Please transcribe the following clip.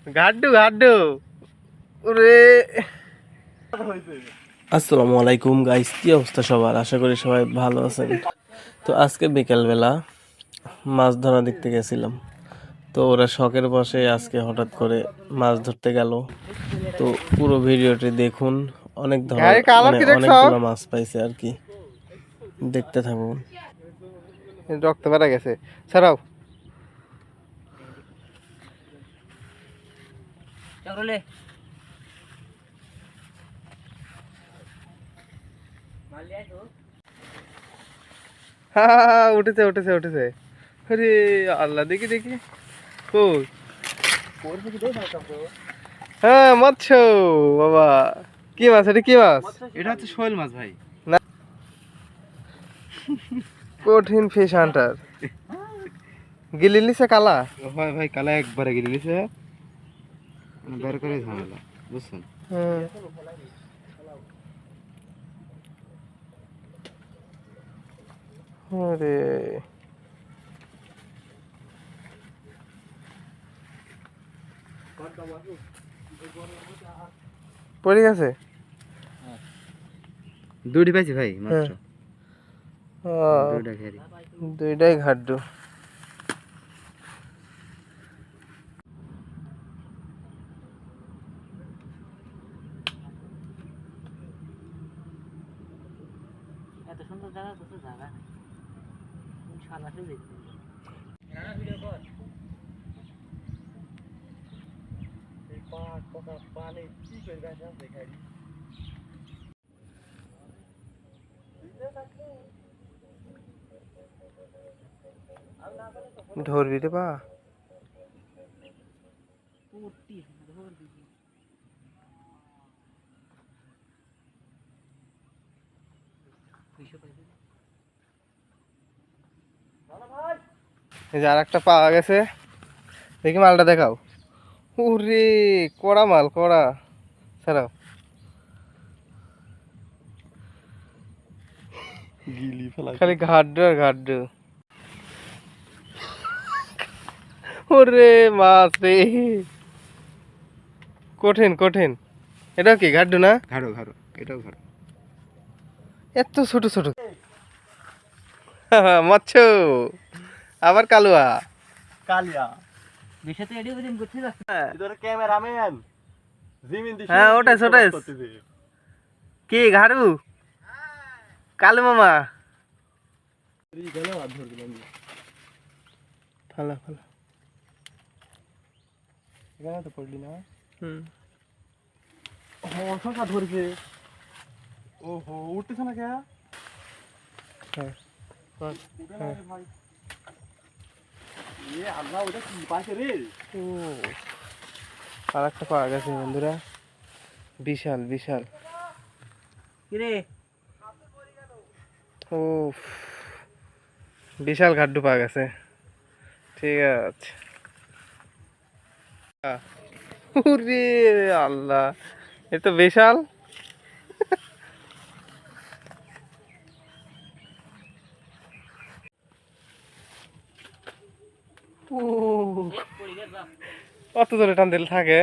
গাড্ডু গাড্ডু ওরে। আসসালামু আলাইকুম গাইস, কি অবস্থা সবার? আশা করি সবাই ভালো আছেন। তো আজকে বিকেলবেলা মাছ ধরা দেখতে গেছিলাম। তো ওরা শখের বসে আজকে হঠাৎ করে মাছ ধরতে গেল। তো পুরো ভিডিওটি দেখুন, অনেক অনেকগুলো মাছ পাইছে আর কি। দেখতে থাকুন। রক্ত বেড়া গেছে, ছাড়াও। হ্যাঁ, উঠেছে উঠেছে উঠেছে। আরে আল্লাহ, দেখি দেখি। কই? হ্যাঁ, মৎস্য। বাবা, কি মাছ এটা? কি মাছ এটা? হচ্ছে শোল মাছ ভাই। না, কঠিন ফিশ হান্টার। গিলি নিছে কালা। হয় ভাই, কালা একবারে গিলে নিছে, বের করে ঝামেলা, বুঝছেন? আরে পড়ে গেছে। দুটি পাইছি ভাই মাত্র। দুইটাই ঘাট্টু। এত সুন্দর জায়গা, কত জায়গা সালাতে দেখতে ভিডিও কর। ধরবি রে বা। এই যে আর একটা পাওয়া গেছে, দেখি মালটা দেখাও। ওরে কড়া মাল, কড়া। ছাড়াও। খালি ঘাড্ডু আর ঘাড্ডু। ওরে মাছ রে, কঠিন কঠিন। এটাও কি ঘাড্ডু না? ঘাড়ো ঘাড়ো, এটাও ঘাড়ো। এত ছোট ছোট। মৎস্য, আবার কালুয়া। কালিয়া বিষয়তে এডিও দিন করতে যাচ্ছে। ইদরে ক্যামেরাম্যান জিমিন দিছে। হ্যাঁ, ওটাই ওটাই। কি ঘাড়ু? কালু মামা। ফালা ফালা। এখানে তো পড়লি না। শশা ধরছে। ওহো, উঠতেছে না কে? হ্যাঁ ভাই এ আল্লাহ, ওটা কি পাইছে রে? ও, আর একটা পাওয়া গেছে বন্ধুরা, বিশাল বিশাল। কিরে ও, বিশাল ঘাড্ডু পাওয়া গেছে। ঠিক আছে। ওরে আল্লাহ, এ তো বিশাল। কত জোরে টান দিলে থাকে।